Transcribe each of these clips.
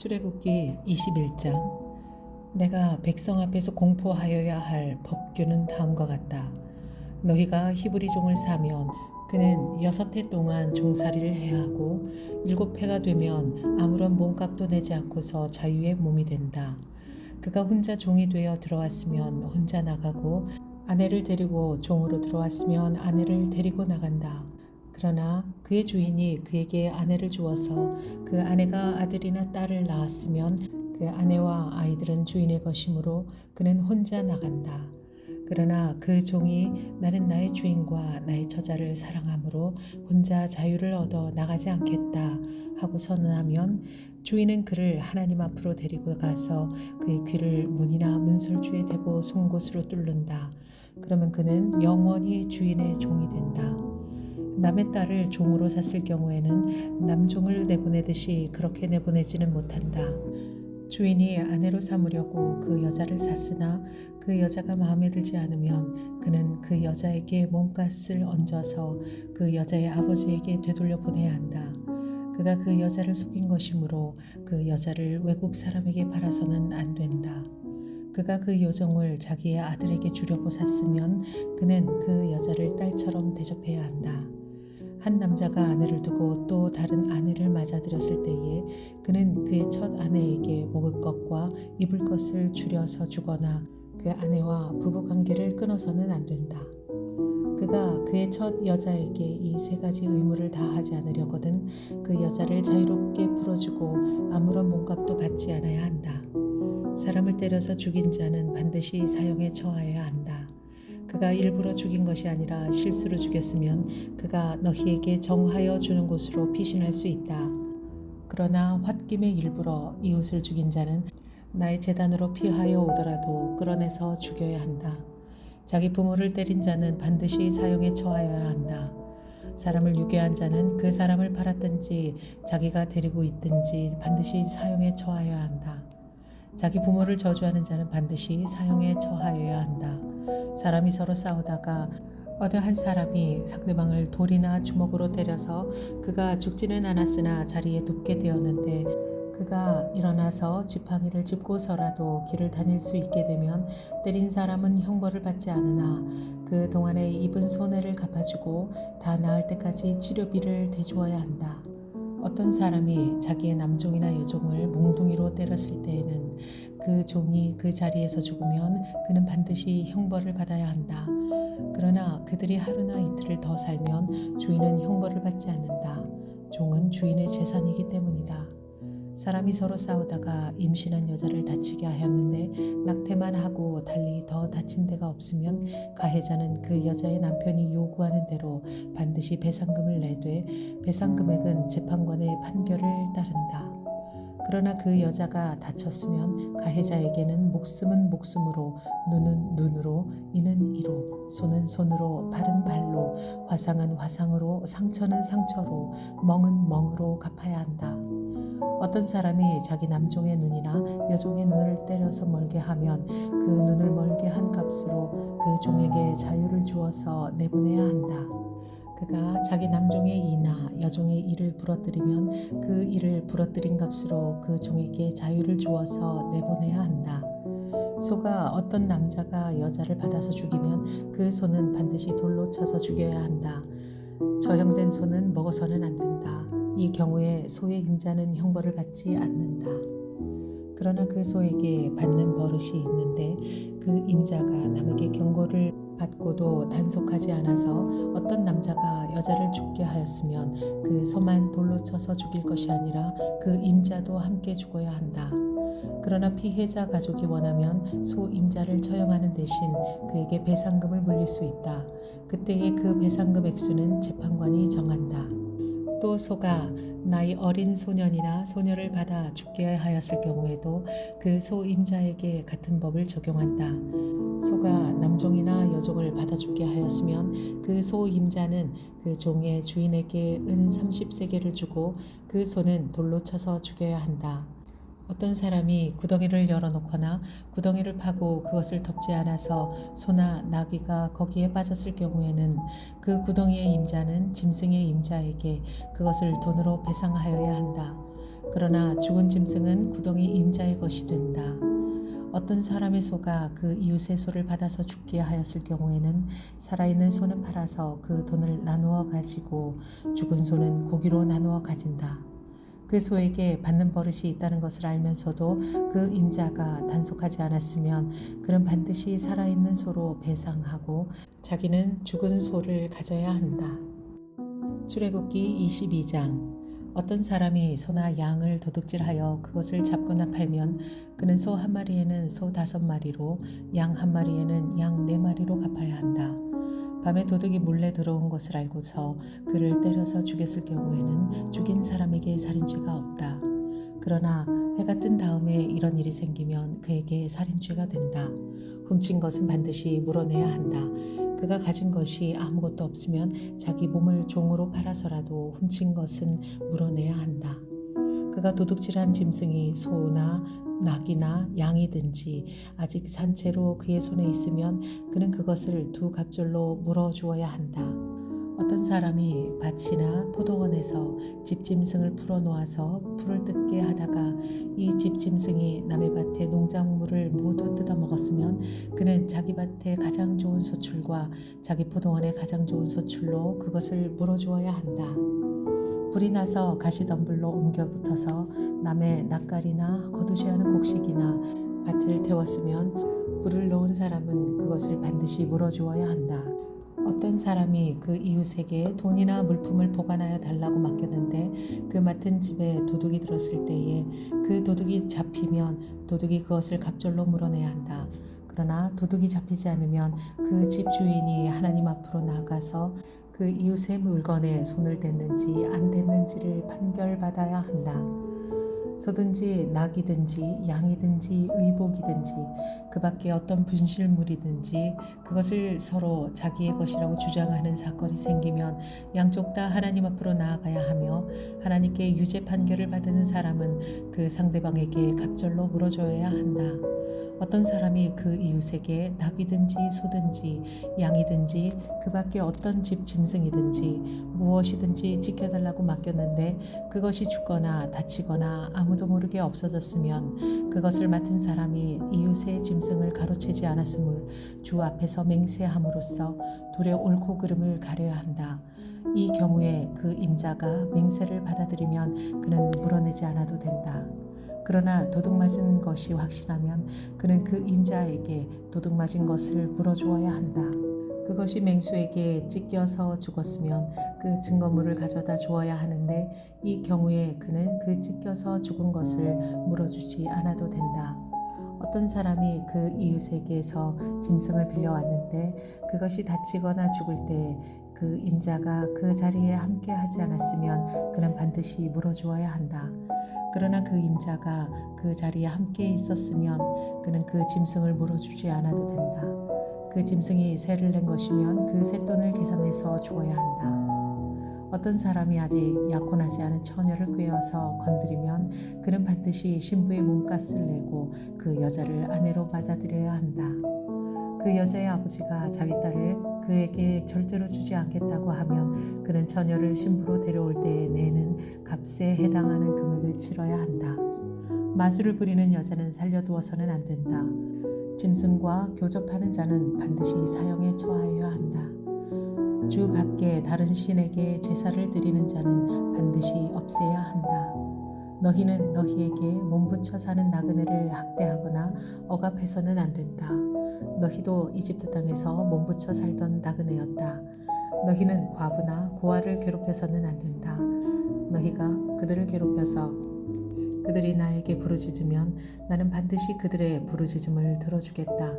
출애굽기 21장. 내가 백성 앞에서 공포하여야 할 법규는 다음과 같다. 너희가 히브리 종을 사면 그는 6해 동안 종살이를 해야 하고 7해가 되면 아무런 몸값도 내지 않고서 자유의 몸이 된다. 그가 혼자 종이 되어 들어왔으면 혼자 나가고 아내를 데리고 종으로 들어왔으면 아내를 데리고 나간다. 그러나 그의 주인이 그에게 아내를 주어서 그 아내가 아들이나 딸을 낳았으면 그 아내와 아이들은 주인의 것이므로 그는 혼자 나간다. 그러나 그 종이 나는 나의 주인과 나의 처자를 사랑하므로 혼자 자유를 얻어 나가지 않겠다 하고 선언하면 주인은 그를 하나님 앞으로 데리고 가서 그의 귀를 문이나 문설주에 대고 송곳으로 뚫는다. 그러면 그는 영원히 주인의 종이 된다. 남의 딸을 종으로 샀을 경우에는 남종을 내보내듯이 그렇게 내보내지는 못한다. 주인이 아내로 삼으려고 그 여자를 샀으나 그 여자가 마음에 들지 않으면 그는 그 여자에게 몸값을 얹어서 그 여자의 아버지에게 되돌려 보내야 한다. 그가 그 여자를 속인 것이므로 그 여자를 외국 사람에게 팔아서는 안 된다. 그가 그 여종을 자기의 아들에게 주려고 샀으면 그는 그 여자를 딸처럼 대접해야 한다. 한 남자가 아내를 두고 또 다른 아내를 맞아들였을 때에 그는 그의 첫 아내에게 먹을 것과 입을 것을 줄여서 주거나 그 아내와 부부관계를 끊어서는 안 된다. 그가 그의 첫 여자에게 이 3가지 의무를 다 하지 않으려거든 그 여자를 자유롭게 풀어주고 아무런 몸값도 받지 않아야 한다. 사람을 때려서 죽인 자는 반드시 사형에 처하여야 한다. 그가 일부러 죽인 것이 아니라 실수로 죽였으면 그가 너희에게 정하여 주는 곳으로 피신할 수 있다. 그러나 홧김에 일부러 이웃을 죽인 자는 나의 제단으로 피하여 오더라도 끌어내서 죽여야 한다. 자기 부모를 때린 자는 반드시 사형에 처하여야 한다. 사람을 유괴한 자는 그 사람을 팔았든지 자기가 데리고 있든지 반드시 사형에 처하여야 한다. 자기 부모를 저주하는 자는 반드시 사형에 처하여야 한다. 사람이 서로 싸우다가 어느 한 사람이 상대방을 돌이나 주먹으로 때려서 그가 죽지는 않았으나 자리에 눕게 되었는데 그가 일어나서 지팡이를 짚고서라도 길을 다닐 수 있게 되면 때린 사람은 형벌을 받지 않으나 그 동안에 입은 손해를 갚아주고 다 나을 때까지 치료비를 대주어야 한다. 어떤 사람이 자기의 남종이나 여종을 몽둥이로 때렸을 때에는 그 종이 그 자리에서 죽으면 그는 반드시 형벌을 받아야 한다. 그러나 그들이 하루나 이틀을 더 살면 주인은 형벌을 받지 않는다. 종은 주인의 재산이기 때문이다. 사람이 서로 싸우다가 임신한 여자를 다치게 하였는데 낙태만 하고 달리 더 다친 데가 없으면 가해자는 그 여자의 남편이 요구하는 대로 반드시 배상금을 내되 배상 금액은 재판관의 판결을 따른다. 그러나 그 여자가 다쳤으면 가해자에게는 목숨은 목숨으로, 눈은 눈으로, 이는 이로, 손은 손으로, 발은 발로, 화상은 화상으로, 상처는 상처로, 멍은 멍으로 갚아야 한다. 어떤 사람이 자기 남종의 눈이나 여종의 눈을 때려서 멀게 하면 그 눈을 멀게 한 값으로 그 종에게 자유를 주어서 내보내야 한다. 그가 자기 남종의 이나 여종의 이를 부러뜨리면 그 이를 부러뜨린 값으로 그 종에게 자유를 주어서 내보내야 한다. 소가 어떤 남자가 여자를 받아서 죽이면 그 소는 반드시 돌로 쳐서 죽여야 한다. 저형된 소는 먹어서는 안 된다. 이 경우에 소의 임자는 형벌을 받지 않는다. 그러나 그 소에게 받는 버릇이 있는데 그 임자가 남에게 경고를 받고도 단속하지 않아서 어떤 남자가 여자를 죽게 하였으면 그 소만 돌로 쳐서 죽일 것이 아니라 그 임자도 함께 죽어야 한다. 그러나 피해자 가족이 원하면 소 임자를 처형하는 대신 그에게 배상금을 물릴 수 있다. 그때의 그 배상금 액수는 재판관이 정한다. 또 소가 나이 어린 소년이나 소녀를 받아 죽게 하였을 경우에도 그 소 임자에게 같은 법을 적용한다. 소가 남종이나 여종을 받아 죽게 하였으면 그 소 임자는 그 종의 주인에게 은 30세겔을 주고 그 소는 돌로 쳐서 죽여야 한다. 어떤 사람이 구덩이를 열어놓거나 구덩이를 파고 그것을 덮지 않아서 소나 나귀가 거기에 빠졌을 경우에는 그 구덩이의 임자는 짐승의 임자에게 그것을 돈으로 배상하여야 한다. 그러나 죽은 짐승은 구덩이 임자의 것이 된다. 어떤 사람의 소가 그 이웃의 소를 받아서 죽게 하였을 경우에는 살아있는 소는 팔아서 그 돈을 나누어 가지고 죽은 소는 고기로 나누어 가진다. 그 소에게 받는 버릇이 있다는 것을 알면서도 그 임자가 단속하지 않았으면 그는 반드시 살아있는 소로 배상하고 자기는 죽은 소를 가져야 한다. 출애굽기 22장. 어떤 사람이 소나 양을 도둑질하여 그것을 잡거나 팔면 그는 소 한 마리에는 소 5마리로 양 한 마리에는 양 4마리로 갚아야 한다. 밤에 도둑이 몰래 들어온 것을 알고서 그를 때려서 죽였을 경우에는 죽인 사람에게 살인죄가 없다. 그러나 해가 뜬 다음에 이런 일이 생기면 그에게 살인죄가 된다. 훔친 것은 반드시 물어내야 한다. 그가 가진 것이 아무것도 없으면 자기 몸을 종으로 팔아서라도 훔친 것은 물어내야 한다. 그가 도둑질한 짐승이 소나 낙이나 양이든지 아직 산 채로 그의 손에 있으면 그는 그것을 2갑절로 물어주어야 한다. 어떤 사람이 밭이나 포도원에서 집짐승을 풀어놓아서 풀을 뜯게 하다가 이 집짐승이 남의 밭의 농작물을 모두 뜯어먹었으면 그는 자기 밭의 가장 좋은 소출과 자기 포도원의 가장 좋은 소출로 그것을 물어주어야 한다. 불이 나서 가시덤불로 옮겨 붙어서 남의 낯가리나 거두지 않은 곡식이나 밭을 태웠으면 불을 놓은 사람은 그것을 반드시 물어주어야 한다. 어떤 사람이 그 이웃에게 돈이나 물품을 보관하여 달라고 맡겼는데 그 맡은 집에 도둑이 들었을 때에 그 도둑이 잡히면 도둑이 그것을 갑절로 물어내야 한다. 그러나 도둑이 잡히지 않으면 그 집 주인이 하나님 앞으로 나가서 그 이웃의 물건에 손을 댔는지 안 댔는지를 판결받아야 한다. 소든지 낙이든지 양이든지 의복이든지 그 밖에 어떤 분실물이든지 그것을 서로 자기의 것이라고 주장하는 사건이 생기면 양쪽 다 하나님 앞으로 나아가야 하며 하나님께 유죄 판결을 받은 사람은 그 상대방에게 갑절로 물어줘야 한다. 어떤 사람이 그 이웃에게 낙이든지 소든지 양이든지 그 밖에 어떤 집 짐승이든지 무엇이든지 지켜달라고 맡겼는데 그것이 죽거나 다치거나 아무도 모르게 없어졌으면 그것을 맡은 사람이 이웃의 짐승을 가로채지 않았음을 주 앞에서 맹세함으로써 둘의 옳고 그름을 가려야 한다. 이 경우에 그 임자가 맹세를 받아들이면 그는 물어내지 않아도 된다. 그러나 도둑 맞은 것이 확실하면 그는 그 임자에게 도둑 맞은 것을 물어주어야 한다. 그것이 맹수에게 찢겨서 죽었으면 그 증거물을 가져다 주어야 하는데 이 경우에 그는 그 찢겨서 죽은 것을 물어주지 않아도 된다. 어떤 사람이 그 이웃에게서 짐승을 빌려왔는데 그것이 다치거나 죽을 때 그 임자가 그 자리에 함께 하지 않았으면 그는 반드시 물어주어야 한다. 그러나 그 임자가 그 자리에 함께 있었으면 그는 그 짐승을 물어주지 않아도 된다. 그 짐승이 세를 낸 것이면 그 쇳돈을 계산해서 주어야 한다. 어떤 사람이 아직 약혼하지 않은 처녀를 꾀어서 건드리면 그는 반드시 신부의 몸값을 내고 그 여자를 아내로 받아들여야 한다. 그 여자의 아버지가 자기 딸을 그에게 절대로 주지 않겠다고 하면 그는 처녀를 신부로 데려올 때에 내는 값에 해당하는 금액을 치러야 한다. 마술을 부리는 여자는 살려두어서는 안 된다. 짐승과 교접하는 자는 반드시 사형에 처하여야 한다. 주 밖에 다른 신에게 제사를 드리는 자는 반드시 없애야 한다. 너희는 너희에게 몸붙여 사는 나그네를 학대하거나 억압해서는 안 된다. 너희도 이집트 땅에서 몸붙여 살던 나그네였다. 너희는 과부나 고아를 괴롭혀서는 안 된다. 너희가 그들을 괴롭혀서 그들이 나에게 부르짖으면 나는 반드시 그들의 부르짖음을 들어주겠다.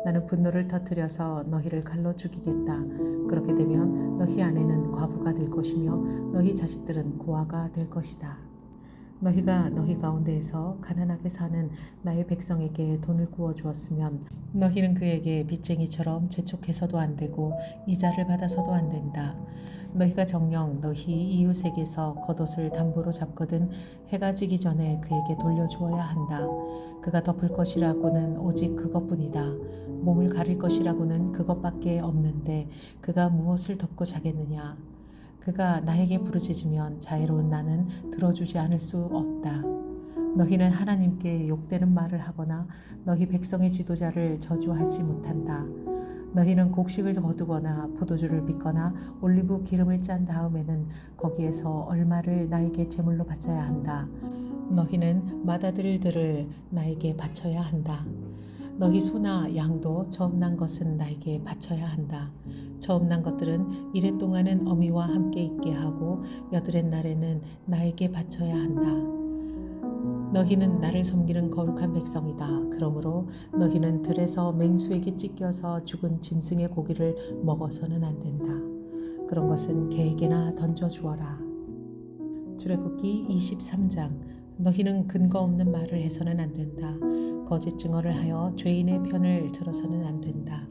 나는 분노를 터뜨려서 너희를 칼로 죽이겠다. 그렇게 되면 너희 아내는 과부가 될 것이며 너희 자식들은 고아가 될 것이다. 너희가 너희 가운데에서 가난하게 사는 나의 백성에게 돈을 구워 주었으면 너희는 그에게 빚쟁이처럼 재촉해서도 안 되고 이자를 받아서도 안 된다. 너희가 정녕 너희 이웃에게서 겉옷을 담보로 잡거든 해가 지기 전에 그에게 돌려주어야 한다. 그가 덮을 것이라고는 오직 그것뿐이다. 몸을 가릴 것이라고는 그것밖에 없는데 그가 무엇을 덮고 자겠느냐. 그가 나에게 부르짖으면 자애로운 나는 들어주지 않을 수 없다. 너희는 하나님께 욕되는 말을 하거나 너희 백성의 지도자를 저주하지 못한다. 너희는 곡식을 거두거나 포도주를 빚거나 올리브 기름을 짠 다음에는 거기에서 얼마를 나에게 제물로 바쳐야 한다. 너희는 맏아들들을 나에게 바쳐야 한다. 너희 소나 양도 처음 난 것은 나에게 바쳐야 한다. 처음 난 것들은 이래 동안은 어미와 함께 있게 하고 여드렛 날에는 나에게 바쳐야 한다. 너희는 나를 섬기는 거룩한 백성이다. 그러므로 너희는 들에서 맹수에게 찢겨서 죽은 짐승의 고기를 먹어서는 안 된다. 그런 것은 개에게나 던져 주어라. 출애굽기 23장. 너희는 근거 없는 말을 해서는 안 된다. 거짓 증언을 하여 죄인의 편을 들어서는 안 된다.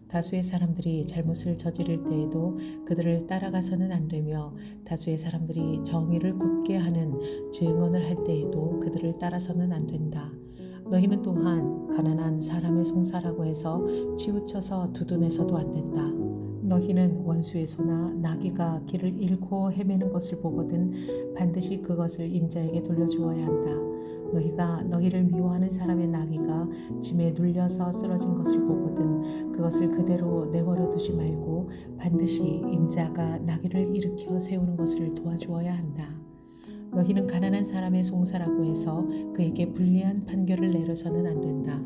다수의 사람들이 잘못을 저지를 때에도 그들을 따라가서는 안 되며 다수의 사람들이 정의를 굽게 하는 증언을 할 때에도 그들을 따라서는 안 된다. 너희는 또한 가난한 사람의 송사라고 해서 치우쳐서 두둔해서도 안 된다. 너희는 원수의 소나 나귀가 길을 잃고 헤매는 것을 보거든 반드시 그것을 임자에게 돌려주어야 한다. 너희가 너희를 미워하는 사람의 나귀가 짐에 눌려서 쓰러진 것을 보거든 그것을 그대로 내버려 두지 말고 반드시 임자가 나귀를 일으켜 세우는 것을 도와주어야 한다. 너희는 가난한 사람의 송사라고 해서 그에게 불리한 판결을 내려서는 안 된다.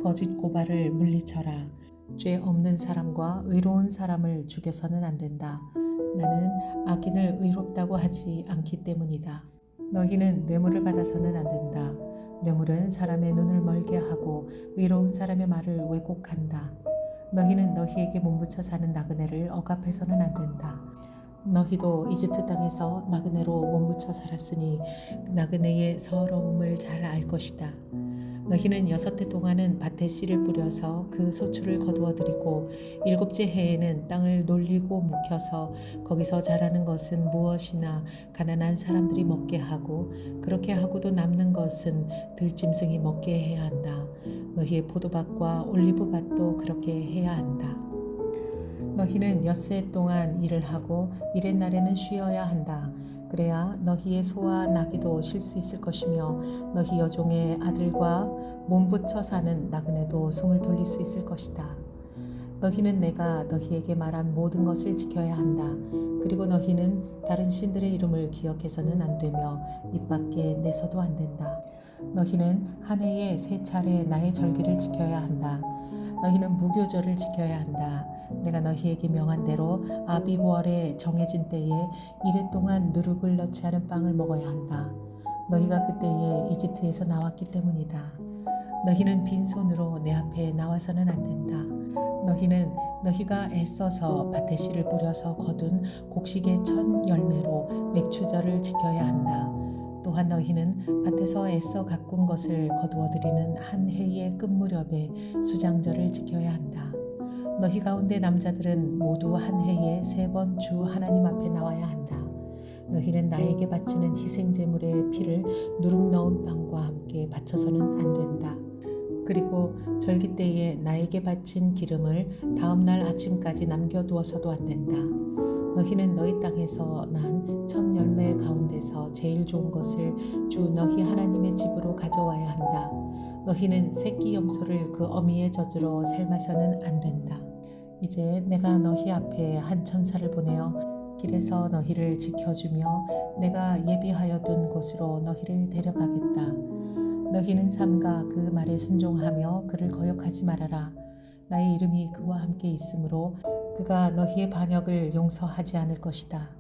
거짓 고발을 물리쳐라. 죄 없는 사람과 의로운 사람을 죽여서는 안 된다. 나는 악인을 의롭다고 하지 않기 때문이다. 너희는 뇌물을 받아서는 안 된다. 뇌물은 사람의 눈을 멀게 하고 의로운 사람의 말을 왜곡한다. 너희는 너희에게 몸부쳐 사는 나그네를 억압해서는 안 된다. 너희도 이집트 땅에서 나그네로 몸부쳐 살았으니 나그네의 서러움을 잘 알 것이다. 너희는 6해 동안은 밭에 씨를 뿌려서 그 소출을 거두어들이고 7째 해에는 땅을 놀리고 묵혀서 거기서 자라는 것은 무엇이나 가난한 사람들이 먹게 하고 그렇게 하고도 남는 것은 들짐승이 먹게 해야 한다. 너희의 포도밭과 올리브밭도 그렇게 해야 한다. 너희는 6해 동안 일을 하고 이렛 날에는 쉬어야 한다. 그래야 너희의 소와 나귀도 쉴 수 있을 것이며 너희 여종의 아들과 몸부쳐 사는 나그네도 숨을 돌릴 수 있을 것이다. 너희는 내가 너희에게 말한 모든 것을 지켜야 한다. 그리고 너희는 다른 신들의 이름을 기억해서는 안 되며 입 밖에 내서도 안 된다. 너희는 한 해에 3차례 나의 절기를 지켜야 한다. 너희는 무교절을 지켜야 한다. 내가 너희에게 명한 대로 아비보월에 정해진 때에 이래 동안 누룩을 넣지 않은 빵을 먹어야 한다. 너희가 그때에 이집트에서 나왔기 때문이다. 너희는 빈손으로 내 앞에 나와서는 안 된다. 너희는 너희가 애써서 밭에 씨를 뿌려서 거둔 곡식의 첫 열매로 맥추절을 지켜야 한다. 또한 너희는 밭에서 애써 가꾼 것을 거두어들이는 한 해의 끝 무렵에 수장절을 지켜야 한다. 너희 가운데 남자들은 모두 한 해에 3번 주 하나님 앞에 나와야 한다. 너희는 나에게 바치는 희생제물의 피를 누룩 넣은 빵과 함께 바쳐서는 안 된다. 그리고 절기 때에 나에게 바친 기름을 다음 날 아침까지 남겨두어서도 안 된다. 너희는 너희 땅에서 난 첫 열매 가운데서 제일 좋은 것을 주 너희 하나님의 집으로 가져와야 한다. 너희는 새끼 염소를 그 어미의 젖으로 삶아서는 안 된다. 이제 내가 너희 앞에 한 천사를 보내어 길에서 너희를 지켜주며 내가 예비하여 둔 곳으로 너희를 데려가겠다. 너희는 삼가 그 말에 순종하며 그를 거역하지 말아라. 나의 이름이 그와 함께 있으므로 그가 너희의 반역을 용서하지 않을 것이다.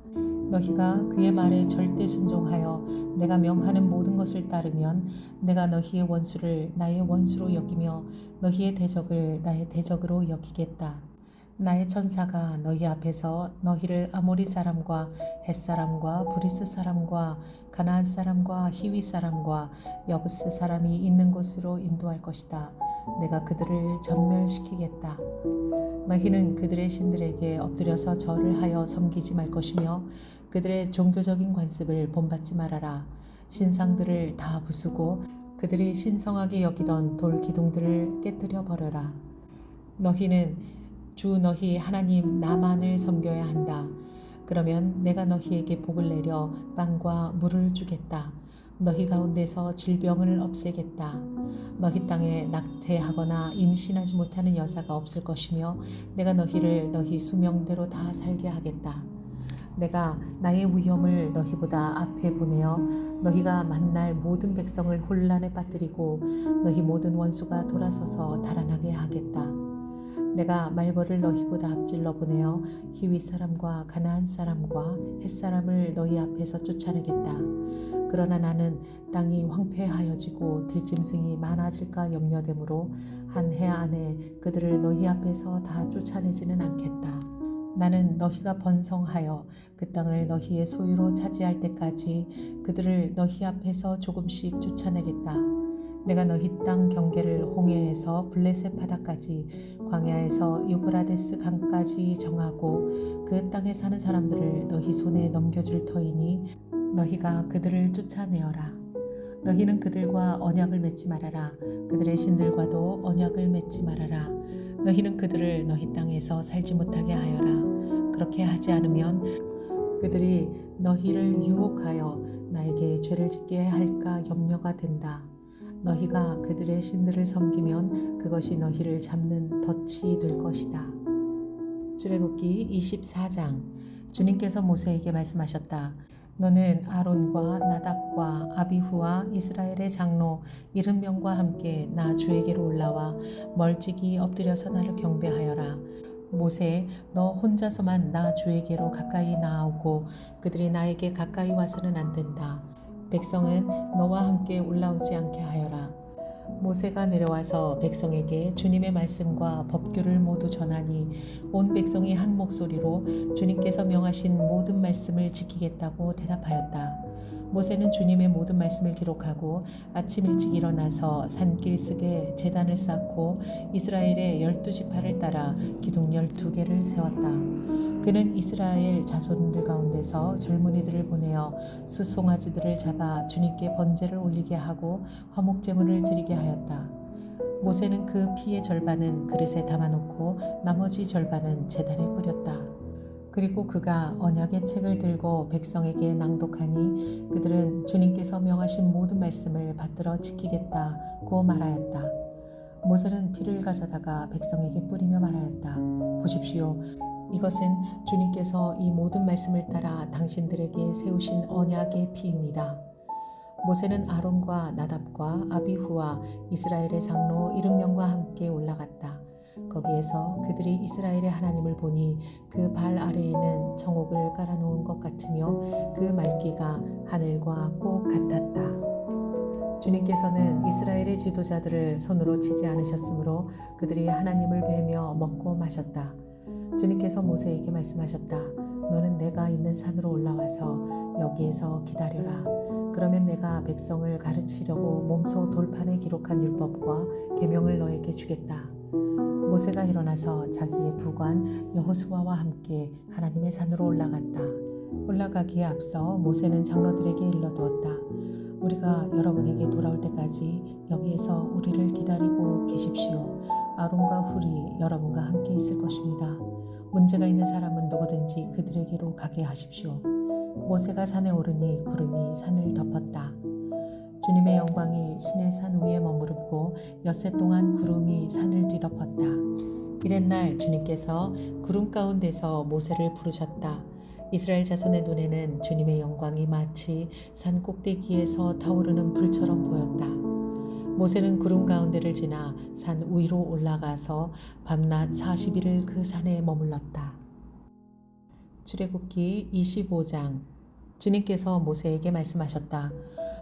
너희가 그의 말에 절대 순종하여 내가 명하는 모든 것을 따르면 내가 너희의 원수를 나의 원수로 여기며 너희의 대적을 나의 대적으로 여기겠다. 나의 천사가 너희 앞에서 너희를 아모리 사람과 헷 사람과 브리스 사람과 가나안 사람과 히위 사람과 여부스 사람이 있는 곳으로 인도할 것이다. 내가 그들을 전멸시키겠다. 너희는 그들의 신들에게 엎드려서 절을 하여 섬기지 말 것이며 그들의 종교적인 관습을 본받지 말아라. 신상들을 다 부수고 그들이 신성하게 여기던 돌 기둥들을 깨뜨려 버려라. 너희는 주 너희 하나님 나만을 섬겨야 한다. 그러면 내가 너희에게 복을 내려 빵과 물을 주겠다. 너희 가운데서 질병을 없애겠다. 너희 땅에 낙태하거나 임신하지 못하는 여자가 없을 것이며 내가 너희를 너희 수명대로 다 살게 하겠다. 내가 나의 위엄을 너희보다 앞에 보내어 너희가 만날 모든 백성을 혼란에 빠뜨리고 너희 모든 원수가 돌아서서 달아나게 하겠다. 내가 말벌을 너희보다 앞질러 보내어 히윗 사람과 가나안 사람과 헷 사람을 너희 앞에서 쫓아내겠다. 그러나 나는 땅이 황폐하여지고 들짐승이 많아질까 염려되므로 한 해 안에 그들을 너희 앞에서 다 쫓아내지는 않겠다. 나는 너희가 번성하여 그 땅을 너희의 소유로 차지할 때까지 그들을 너희 앞에서 조금씩 쫓아내겠다. 내가 너희 땅 경계를 홍해에서 블레셋 바다까지 광야에서 유브라데스 강까지 정하고 그 땅에 사는 사람들을 너희 손에 넘겨줄 터이니 너희가 그들을 쫓아내어라. 너희는 그들과 언약을 맺지 말아라. 그들의 신들과도 언약을 맺지 말아라. 너희는 그들을 너희 땅에서 살지 못하게 하여라. 그렇게 하지 않으면 그들이 너희를 유혹하여 나에게 죄를 짓게 할까 염려가 된다. 너희가 그들의 신들을 섬기면 그것이 너희를 잡는 덫이 될 것이다. 출애굽기 24장. 주님께서 모세에게 말씀하셨다. 너는 아론과 나답과 아비후와 이스라엘의 장로 70명과 함께 나 주에게로 올라와 멀찍이 엎드려서 나를 경배하여라. 모세, 너 혼자서만 나 주에게로 가까이 나아오고 그들이 나에게 가까이 와서는 안 된다. 백성은 너와 함께 올라오지 않게 하여라. 모세가 내려와서 백성에게 주님의 말씀과 법규를 모두 전하니 온 백성이 한 목소리로 주님께서 명하신 모든 말씀을 지키겠다고 대답하였다. 모세는 주님의 모든 말씀을 기록하고 아침 일찍 일어나서 산길슭에 제단을 쌓고 이스라엘의 12지파를 따라 기둥 12개를 세웠다. 그는 이스라엘 자손들 가운데서 젊은이들을 보내어 숫송아지들을 잡아 주님께 번제를 올리게 하고 화목제물을 드리게 하였다. 모세는 그 피의 절반은 그릇에 담아놓고 나머지 절반은 제단에 뿌렸다. 그리고 그가 언약의 책을 들고 백성에게 낭독하니 그들은 주님께서 명하신 모든 말씀을 받들어 지키겠다고 말하였다. 모세는 피를 가져다가 백성에게 뿌리며 말하였다. 보십시오. 이것은 주님께서 이 모든 말씀을 따라 당신들에게 세우신 언약의 피입니다. 모세는 아론과 나답과 아비후와 이스라엘의 장로 70명과 함께 올라갔다. 거기에서 그들이 이스라엘의 하나님을 보니 그 발 아래에는 정옥을 깔아놓은 것 같으며 그 말기가 하늘과 꼭 같았다. 주님께서는 이스라엘의 지도자들을 손으로 치지 않으셨으므로 그들이 하나님을 뵈며 먹고 마셨다. 주님께서 모세에게 말씀하셨다. 너는 내가 있는 산으로 올라와서 여기에서 기다려라. 그러면 내가 백성을 가르치려고 몸소 돌판에 기록한 율법과 계명을 너에게 주겠다. 모세가 일어나서 자기의 부관 여호수아와 함께 하나님의 산으로 올라갔다. 올라가기에 앞서 모세는 장로들에게 일러두었다. 우리가 여러분에게 돌아올 때까지 여기에서 우리를 기다리고 계십시오. 아론과 훌이 여러분과 함께 있을 것입니다. 문제가 있는 사람은 누구든지 그들에게로 가게 하십시오. 모세가 산에 오르니 구름이 산을 덮었다. 주님의 영광이 시내 산 위에 머무르고 엿새 동안 구름이 산을 뒤덮었다. 이튿날 주님께서 구름 가운데서 모세를 부르셨다. 이스라엘 자손의 눈에는 주님의 영광이 마치 산 꼭대기에서 타오르는 불처럼 보였다. 모세는 구름 가운데를 지나 산 위로 올라가서 밤낮 40일을 그 산에 머물렀다. 출애굽기 25장. 주님께서 모세에게 말씀하셨다.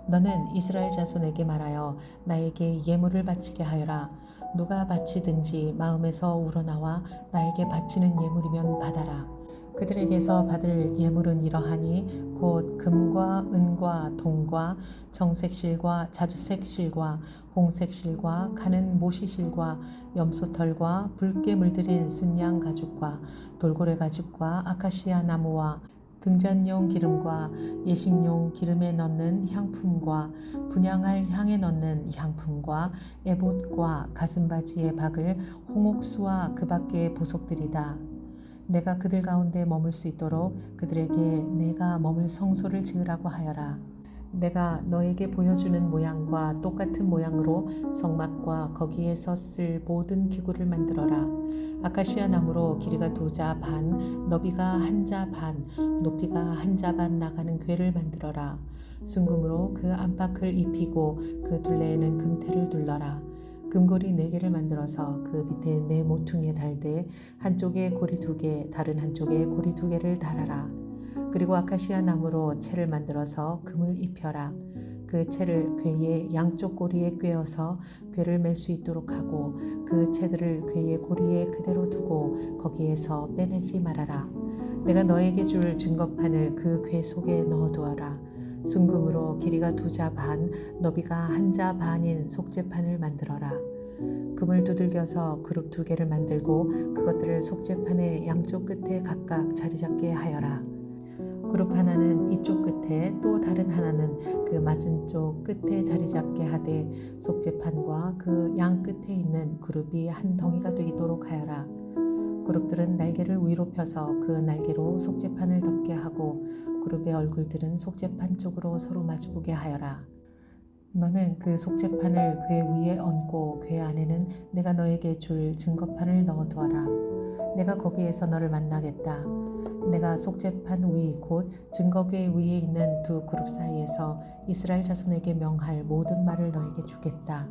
너는 이스라엘 자손에게 말하여 나에게 예물을 바치게 하여라. 누가 바치든지 마음에서 우러나와 나에게 바치는 예물이면 받아라. 그들에게서 받을 예물은 이러하니 곧 금과 은과 동과 정색실과 자주색실과 홍색실과 가는 모시실과 염소털과 붉게 물들인 순양 가죽과 돌고래 가죽과 아카시아 나무와 등잔용 기름과 예식용 기름에 넣는 향품과 분향할 향에 넣는 향품과 에봇과 가슴바지에 박을 홍옥수와 그 밖의 보석들이다. 내가 그들 가운데 머물 수 있도록 그들에게 내가 머물 성소를 지으라고 하여라. 내가 너에게 보여주는 모양과 똑같은 모양으로 성막과 거기에서 쓸 모든 기구를 만들어라. 아카시아 나무로 길이가 2자 반, 너비가 1자 반, 높이가 1자 반 나가는 궤를 만들어라. 순금으로 그 안팎을 입히고 그 둘레에는 금테를 둘러라. 금고리 4개를 만들어서 그 밑에 4 모퉁이에 달되 한쪽에 고리 2개, 다른 한쪽에 고리 2개를 달아라. 그리고 아카시아 나무로 채를 만들어서 금을 입혀라. 그 채를 궤의 양쪽 고리에 꿰어서 궤를 맬 수 있도록 하고 그 채들을 궤의 고리에 그대로 두고 거기에서 빼내지 말아라. 내가 너에게 줄 증거판을 그 궤 속에 넣어두어라. 순금으로 길이가 2자 반, 너비가 1자 반인 속죄판을 만들어라. 금을 두들겨서 그룹 2개를 만들고 그것들을 속죄판의 양쪽 끝에 각각 자리 잡게 하여라. 그룹 하나는 이쪽 끝에 또 다른 하나는 그 맞은쪽 끝에 자리 잡게 하되 속죄판과 그 양 끝에 있는 그룹이 한 덩이가 되도록 하여라. 그룹들은 날개를 위로 펴서 그 날개로 속죄판을 덮게 하고 그룹의 얼굴들은 속죄판 쪽으로 서로 마주보게 하여라. 너는 그 속죄판을 궤 위에 얹고 궤 안에는 내가 너에게 줄 증거판을 넣어두어라. 내가 거기에서 너를 만나겠다. 내가 속죄판 위 곧 증거궤 위에 있는 2 그룹 사이에서 이스라엘 자손에게 명할 모든 말을 너에게 주겠다.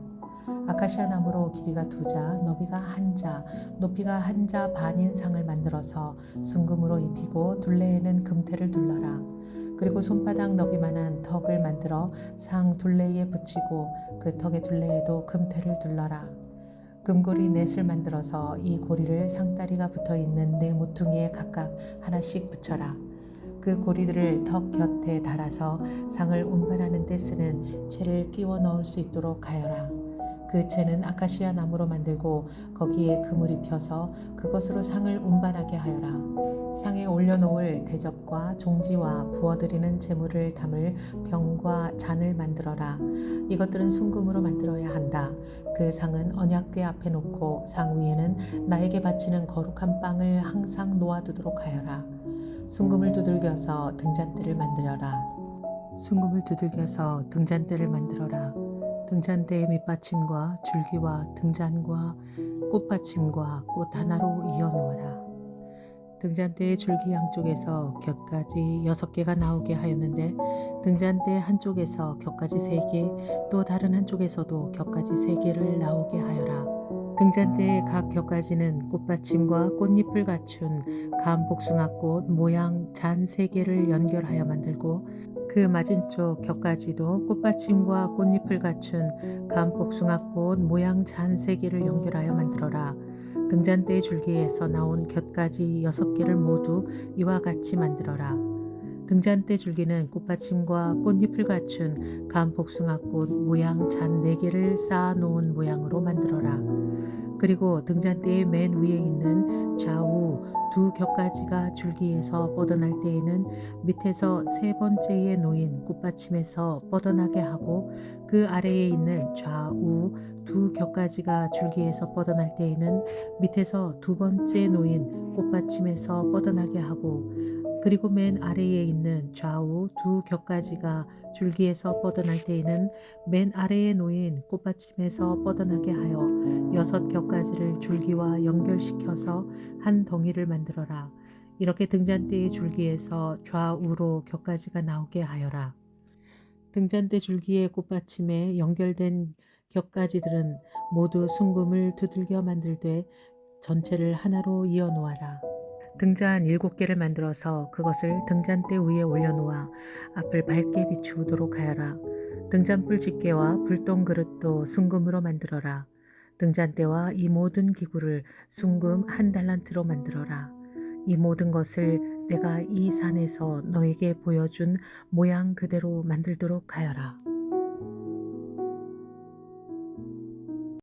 아카시아 나무로 길이가 2자, 너비가 1자, 높이가 1자 반인 상을 만들어서 순금으로 입히고 둘레에는 금테를 둘러라. 그리고 손바닥 너비만한 턱을 만들어 상 둘레에 붙이고 그 턱의 둘레에도 금테를 둘러라. 금고리 4을 만들어서 이 고리를 상다리가 붙어있는 4 모퉁이에 각각 하나씩 붙여라. 그 고리들을 턱 곁에 달아서 상을 운반하는 데 쓰는 채를 끼워 넣을 수 있도록 하여라. 그 채는 아카시아 나무로 만들고 거기에 금을 입혀서 그것으로 상을 운반하게 하여라. 상에 올려놓을 대접과 종지와 부어드리는 제물을 담을 병과 잔을 만들어라. 이것들은 순금으로 만들어야 한다. 그 상은 언약궤 앞에 놓고 상 위에는 나에게 바치는 거룩한 빵을 항상 놓아두도록 하여라. 순금을 두들겨서 등잔대를 만들어라. 순금을 두들겨서 등잔대를 만들어라. 등잔대의 밑받침과 줄기와 등잔과 꽃받침과 꽃 하나로 이어 놓아라. 등잔대의 줄기 양쪽에서 곁까지 6개가 나오게 하였는데 등잔대 한쪽에서 곁까지 3개, 또 다른 한쪽에서도 곁까지 3개를 나오게 하여라. 등잔대의 각 곁까지는 꽃받침과 꽃잎을 갖춘 감복숭아꽃 모양 잔 3개를 연결하여 만들고 그 맞은쪽 곁까지도 꽃받침과 꽃잎을 갖춘 감복숭아꽃 모양 잔 3개를 연결하여 만들어라. 등잔대의 줄기에서 나온 곁까지 6개를 모두 이와 같이 만들어라. 등잔대 줄기는 꽃받침과 꽃잎을 갖춘 감복숭아꽃 모양 잔 4개를 쌓아 놓은 모양으로 만들어라. 그리고 등잔대의 맨 위에 있는 좌우 2 곁가지가 줄기에서 뻗어날 때에는 밑에서 3번째에 놓인 꽃받침에서 뻗어나게 하고 그 아래에 있는 좌우 2 곁가지가 줄기에서 뻗어날 때에는 밑에서 2번째 놓인 꽃받침에서 뻗어나게 하고 그리고 맨 아래에 있는 좌우 2 곁가지가 줄기에서 뻗어날 때에는 맨 아래에 놓인 꽃받침에서 뻗어나게 하여 6 곁가지를 줄기와 연결시켜서 한 덩이를 만들어라. 이렇게 등잔대의 줄기에서 좌우로 곁가지가 나오게 하여라. 등잔대 줄기의 꽃받침에 연결된 곁가지들은 모두 순금을 두들겨 만들되 전체를 하나로 이어 놓아라. 등잔 7개를 만들어서 그것을 등잔대 위에 올려놓아 앞을 밝게 비추도록 하여라. 등잔불 집게와 불똥 그릇도 순금으로 만들어라. 등잔대와 이 모든 기구를 순금 1달란트로 만들어라. 이 모든 것을 내가 이 산에서 너에게 보여준 모양 그대로 만들도록 하여라.